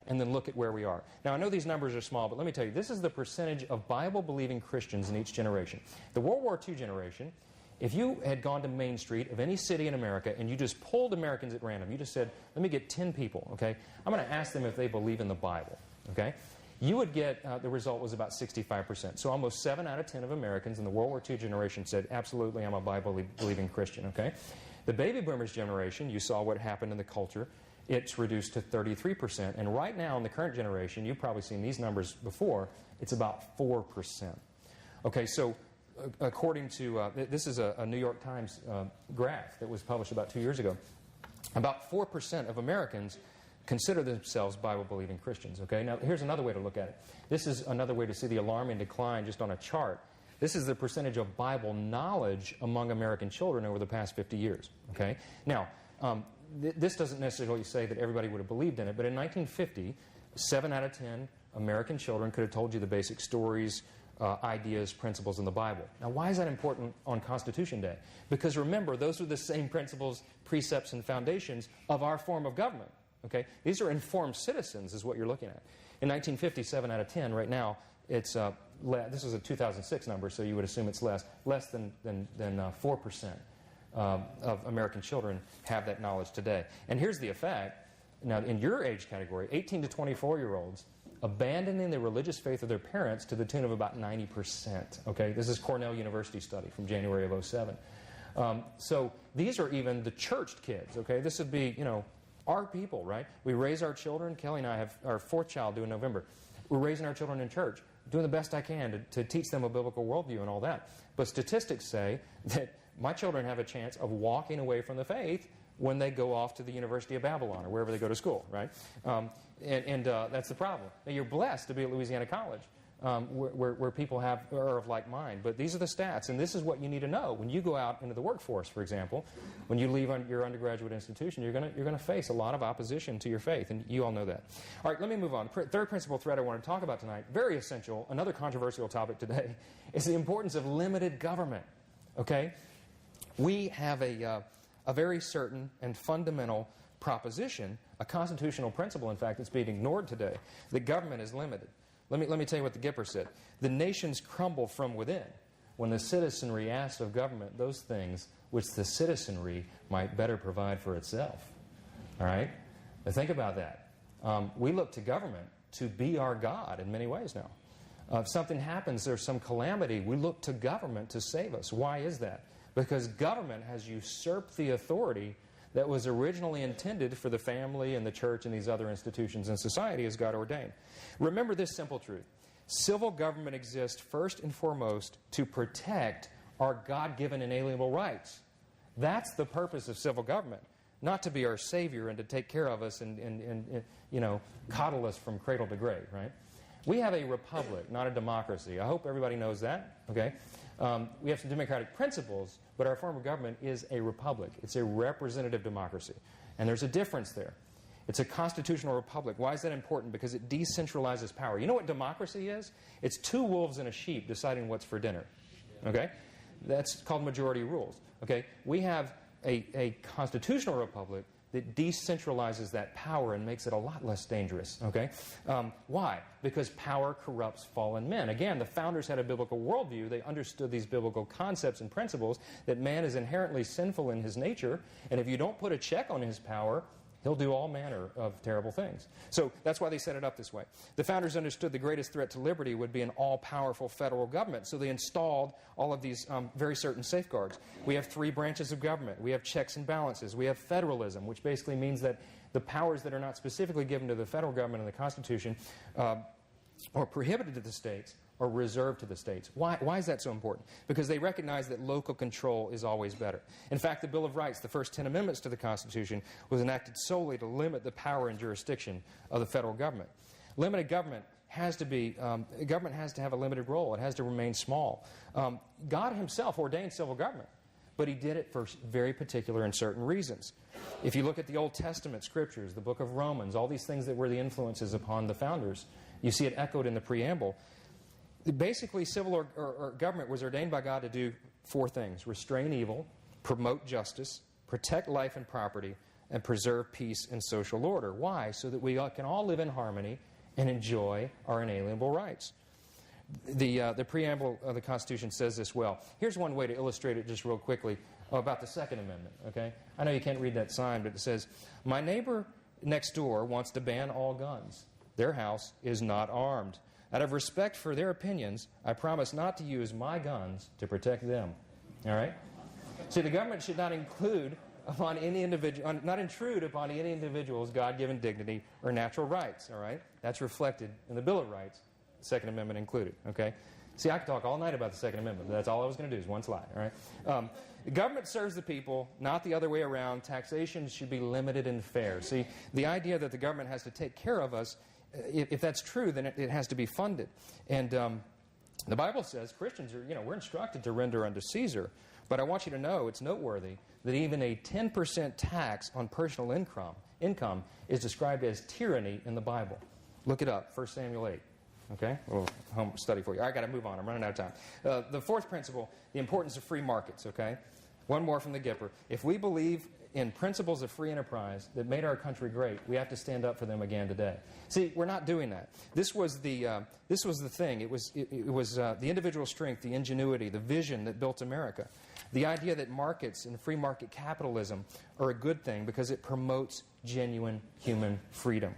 and then look at where we are. Now, I know these numbers are small, but let me tell you, this is the percentage of Bible-believing Christians in each generation. The World War II generation, if you had gone to Main Street of any city in America and you just pulled Americans at random, you just said, let me get 10 people, okay? I'm going to ask them if they believe in the Bible, okay? You would get, the result was about 65%. So almost 7 out of 10 of Americans in the World War II generation said, absolutely, I'm a Bible-believing Christian, okay? The baby boomers generation, you saw what happened in the culture. It's reduced to 33%. And right now in the current generation, you've probably seen these numbers before, it's about 4%. Okay, so according to, this is a New York Times graph that was published about 2 years ago. About 4% of Americans consider themselves Bible-believing Christians. Okay, now here's another way to look at it. This is another way to see the alarming decline just on a chart. This is the percentage of Bible knowledge among American children over the past 50 years. Okay, now this doesn't necessarily say that everybody would have believed in it, but in 1950, 7 out of 10 American children could have told you the basic stories, ideas, principles in the Bible. Now, why is that important on Constitution Day? Because remember, those are the same principles, precepts, and foundations of our form of government. Okay? These are informed citizens is what you're looking at. In 1950, 7 out of 10. Right now, it's this is a 2006 number, so you would assume it's less than 4% of American children have that knowledge today. And here's the effect. Now, in your age category, 18 to 24-year-olds abandoning the religious faith of their parents to the tune of about 90%. Okay? This is Cornell University study from January of 2007. So these are even the churched kids. Okay? This would be, our people, right? We raise our children. Kelly and I have our 4th child due in November. We're raising our children in church, doing the best I can to teach them a biblical worldview and all that. But statistics say that my children have a chance of walking away from the faith when they go off to the University of Babylon or wherever they go to school, right? That's the problem. Now, you're blessed to be at Louisiana College, where people are of like mind. But these are the stats, and this is what you need to know. When you go out into the workforce, for example, when you leave your undergraduate institution, you're going to face a lot of opposition to your faith, and you all know that. All right, let me move on. Third principal thread I want to talk about tonight, very essential, another controversial topic today, is the importance of limited government. Okay? We have a very certain and fundamental proposition, a constitutional principle, in fact, that's being ignored today. The government is limited. Let me tell you what the Gipper said. The nations crumble from within when the citizenry asks of government those things which the citizenry might better provide for itself. All right? Now think about that. We look to government to be our God in many ways now. If something happens, there's some calamity, we look to government to save us. Why is that? Because government has usurped the authority that was originally intended for the family and the church and these other institutions in society as God ordained. Remember this simple truth. Civil government exists first and foremost to protect our God-given inalienable rights. That's the purpose of civil government. Not to be our savior and to take care of us and coddle us from cradle to grave, right? We have a republic, not a democracy. I hope everybody knows that, okay? We have some democratic principles, but our form of government is a republic. It's a representative democracy. And there's a difference there. It's a constitutional republic. Why is that important? Because it decentralizes power. You know what democracy is? It's 2 wolves and a sheep deciding what's for dinner, okay? That's called majority rules, okay? We have a constitutional republic that decentralizes that power and makes it a lot less dangerous, okay? Why? Because power corrupts fallen men. Again, the founders had a biblical worldview. They understood these biblical concepts and principles that man is inherently sinful in his nature, and if you don't put a check on his power, he'll do all manner of terrible things. So that's why they set it up this way. The founders understood the greatest threat to liberty would be an all-powerful federal government, so they installed all of these very certain safeguards. We have 3 branches of government. We have checks and balances. We have federalism, which basically means that the powers that are not specifically given to the federal government in the Constitution or prohibited to the states are reserved to the states. Why is that so important? Because they recognize that local control is always better. In fact, the Bill of Rights, the first 10 amendments to the Constitution, was enacted solely to limit the power and jurisdiction of the federal government. Limited government has to be, government has to have a limited role. It has to remain small. God himself ordained civil government, but he did it for very particular and certain reasons. If you look at the Old Testament scriptures, the book of Romans, all these things that were the influences upon the founders, you see it echoed in the preamble. Basically, civil or government was ordained by God to do 4 things. Restrain evil, promote justice, protect life and property, and preserve peace and social order. Why? So that we can all live in harmony and enjoy our inalienable rights. The preamble of the Constitution says this well. Here's one way to illustrate it just real quickly about the Second Amendment. Okay, I know you can't read that sign, but it says, "My neighbor next door wants to ban all guns. Their house is not armed. Out of respect for their opinions, I promise not to use my guns to protect them." All right? See, the government should not intrude upon any individual's God-given dignity or natural rights. All right? That's reflected in the Bill of Rights, Second Amendment included. Okay? See, I could talk all night about the Second Amendment, but that's all I was going to do is one slide. All right? The government serves the people, not the other way around. Taxation should be limited and fair. See, the idea that the government has to take care of us, if that's true, then it has to be funded. And the Bible says Christians are, we're instructed to render unto Caesar. But I want you to know it's noteworthy that even a 10% tax on personal income is described as tyranny in the Bible. Look it up, 1 Samuel 8. Okay? A little home study for you. I got to move on. I'm running out of time. The fourth principle, the importance of free markets. Okay? One more from the Gipper. If we believe in principles of free enterprise that made our country great, we have to stand up for them again today. See, we're not doing that. This was the thing. It was the individual strength, the ingenuity, the vision that built America. The idea that markets and free market capitalism are a good thing because it promotes genuine human freedom.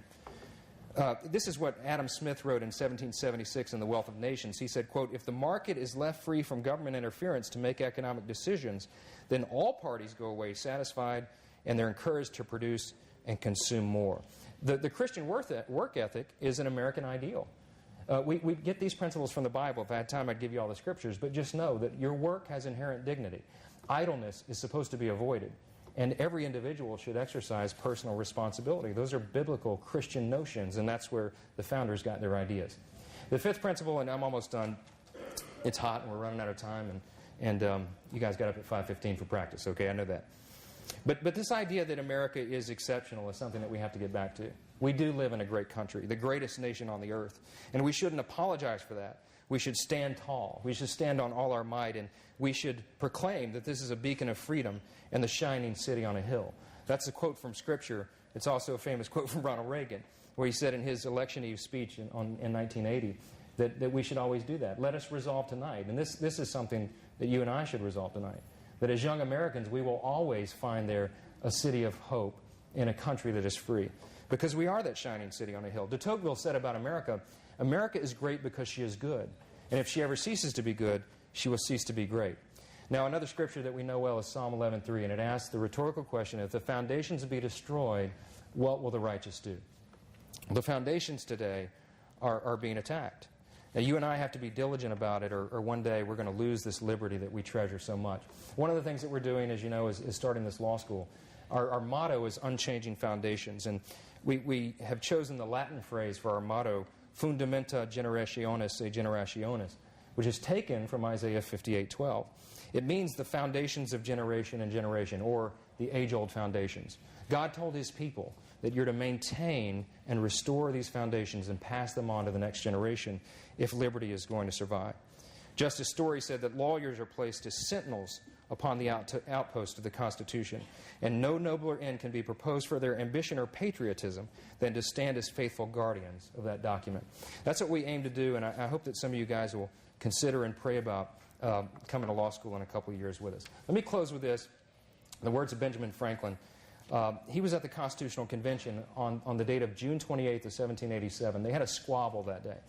This is what Adam Smith wrote in 1776 in The Wealth of Nations. He said, quote, "If the market is left free from government interference to make economic decisions, then all parties go away satisfied and they're encouraged to produce and consume more." The Christian work ethic is an American ideal. We get these principles from the Bible. If I had time, I'd give you all the scriptures. But just know that your work has inherent dignity. Idleness is supposed to be avoided. And every individual should exercise personal responsibility. Those are biblical Christian notions, and that's where the founders got their ideas. The fifth principle, and I'm almost done. It's hot, and we're running out of time, and you guys got up at 5:15 for practice, okay? I know that. But this idea that America is exceptional is something that we have to get back to. We do live in a great country, the greatest nation on the earth, and we shouldn't apologize for that. We should stand tall. We should stand on all our might, and we should proclaim that this is a beacon of freedom and the shining city on a hill. That's a quote from Scripture. It's also a famous quote from Ronald Reagan, where he said in his election eve speech in 1980 that we should always do that. Let us resolve tonight, and this is something that you and I should resolve tonight, that as young Americans we will always find there a city of hope in a country that is free, because we are that shining city on a hill. De Tocqueville said about America, "America is great because she is good, and if she ever ceases to be good, she will cease to be great." Now, another scripture that we know well is Psalm 11:3, and it asks the rhetorical question, if the foundations be destroyed, what will the righteous do? The foundations today are being attacked. Now, you and I have to be diligent about it, or one day we're going to lose this liberty that we treasure so much. One of the things that we're doing, as you know, is starting this law school. Our motto is unchanging foundations, and we have chosen the Latin phrase for our motto, Fundamenta generationis e generationis, which is taken from Isaiah 58:12. It means the foundations of generation and generation, or the age-old foundations. God told His people that you're to maintain and restore these foundations and pass them on to the next generation if liberty is going to survive. Justice Story said that lawyers are placed as sentinels upon the outpost of the Constitution, and no nobler end can be proposed for their ambition or patriotism than to stand as faithful guardians of that document. That's what we aim to do, and I hope that some of you guys will consider and pray about coming to law school in a couple of years with us. Let me close with this. The words of Benjamin Franklin. He was at the Constitutional Convention on the date of June 28th of 1787. They had a squabble that day.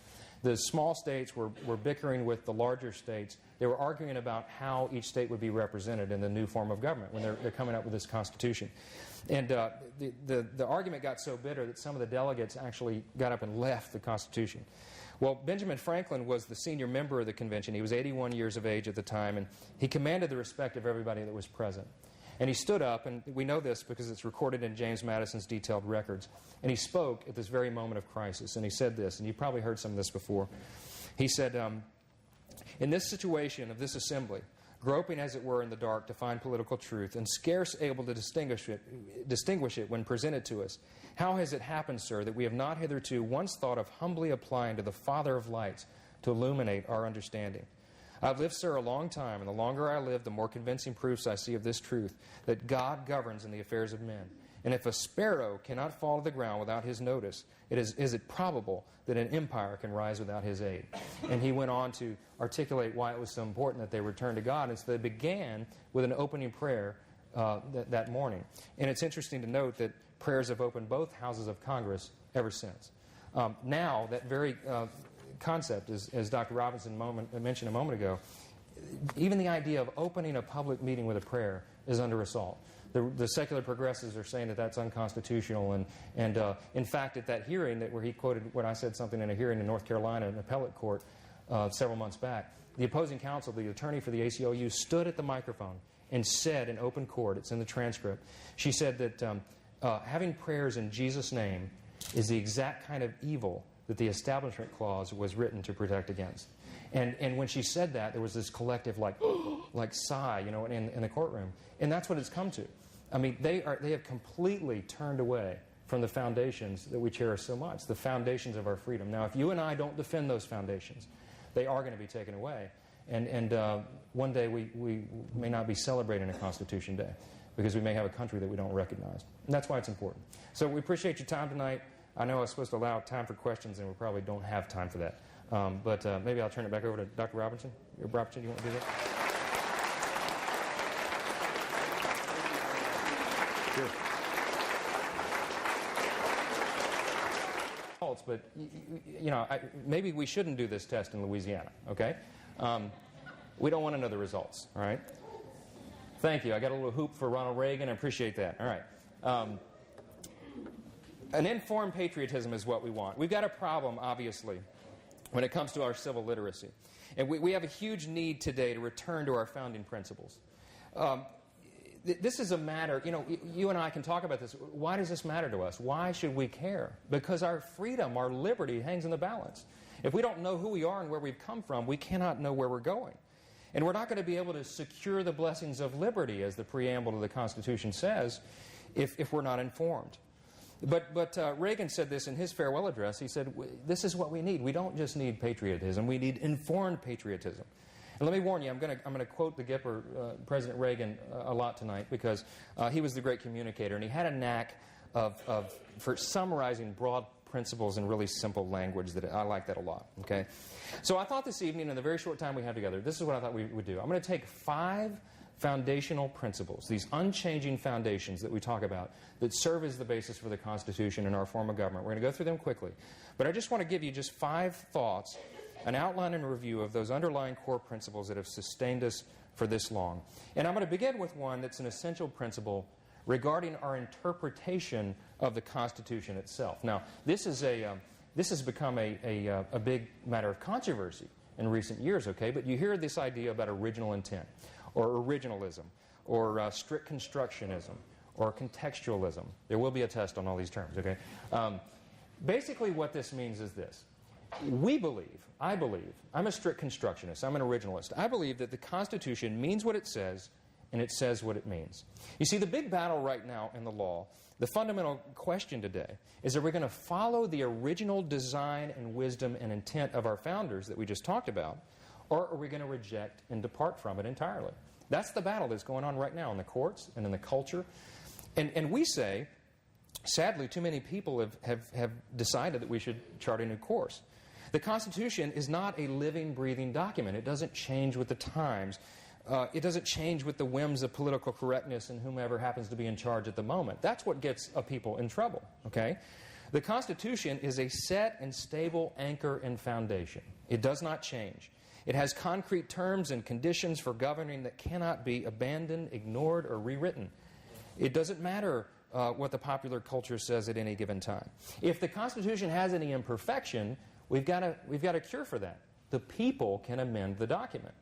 The small states were bickering with the larger states. They were arguing about how each state would be represented in the new form of government when they're coming up with this Constitution. And the argument got so bitter that some of the delegates actually got up and left the Constitution. Well, Benjamin Franklin was the senior member of the convention. He was 81 years of age at the time, and he commanded the respect of everybody that was present. And he stood up, and we know this because it's recorded in James Madison's detailed records, and he spoke at this very moment of crisis, and he said this, and you've probably heard some of this before. He said, "In this situation of this assembly, groping as it were in the dark to find political truth, and scarce able to distinguish it when presented to us, how has it happened, sir, that we have not hitherto once thought of humbly applying to the Father of lights to illuminate our understanding? I've lived, sir, a long time, and the longer I live, the more convincing proofs I see of this truth, that God governs in the affairs of men. And if a sparrow cannot fall to the ground without his notice, is it probable that an empire can rise without his aid? And he went on to articulate why it was so important that they return to God. And so they began with an opening prayer that morning. And it's interesting to note that prayers have opened both houses of Congress ever since. Now, that very concept, as Dr. Robinson mentioned a moment ago, even the idea of opening a public meeting with a prayer is under assault. The secular progressives are saying that that's unconstitutional. And in fact, at that hearing where he quoted when I said something in a hearing in North Carolina, an appellate court, several months back, the opposing counsel, the attorney for the ACLU, stood at the microphone and said in open court, it's in the transcript, she said that having prayers in Jesus' name is the exact kind of evil that the Establishment Clause was written to protect against. And when she said that, there was this collective like sigh, in the courtroom. And that's what it's come to. I mean, they have completely turned away from the foundations that we cherish so much, the foundations of our freedom. Now, if you and I don't defend those foundations, they are going to be taken away. And one day we may not be celebrating a Constitution Day because we may have a country that we don't recognize. And that's why it's important. So we appreciate your time tonight. I know I was supposed to allow time for questions, and we probably don't have time for that. But maybe I'll turn it back over to Dr. Robinson. Robinson, you want to do that? Sure. But, maybe we shouldn't do this test in Louisiana, okay? We don't want to know the results, all right? Thank you. I got a little hoop for Ronald Reagan. I appreciate that. All right. An informed patriotism is what we want. We've got a problem, obviously, when it comes to our civil literacy. And we have a huge need today to return to our founding principles. This is a matter, you and I can talk about this. Why does this matter to us? Why should we care? Because our freedom, our liberty hangs in the balance. If we don't know who we are and where we've come from, we cannot know where we're going. And we're not going to be able to secure the blessings of liberty, as the preamble to the Constitution says, if we're not informed. But Reagan said this in his farewell address. He said, this is what we need. We don't just need patriotism. We need informed patriotism. And let me warn you, I'm going to quote the Gipper, President Reagan, a lot tonight, because he was the great communicator, and he had a knack for summarizing broad principles in really simple language. That I like that a lot. Okay, so I thought this evening, in the very short time we have together, this is what I thought we would do. I'm going to take 5 foundational principles, these unchanging foundations that we talk about, that serve as the basis for the Constitution and our form of government. We're going to go through them quickly, but I just want to give you just 5 thoughts, an outline and review of those underlying core principles that have sustained us for this long. And I'm going to begin with one that's an essential principle regarding our interpretation of the Constitution itself. Now, this has become a big matter of controversy in recent years, okay? But you hear this idea about original intent, or originalism, or strict constructionism, or contextualism. There will be a test on all these terms, okay? Basically what this means is this. I believe, I'm a strict constructionist, I'm an originalist. I believe that the Constitution means what it says, and it says what it means. You see, the big battle right now in the law, the fundamental question today, is are we going to follow the original design and wisdom and intent of our founders that we just talked about, or are we going to reject and depart from it entirely? That's the battle that's going on right now in the courts and in the culture. And we say, sadly, too many people have decided that we should chart a new course. The Constitution is not a living, breathing document. It doesn't change with the times. It doesn't change with the whims of political correctness and whomever happens to be in charge at the moment. That's what gets people in trouble, okay? The Constitution is a set and stable anchor and foundation. It does not change. It has concrete terms and conditions for governing that cannot be abandoned, ignored, or rewritten. It doesn't matter what the popular culture says at any given time. If the Constitution has any imperfection, we've got a cure for that. The people can amend the document.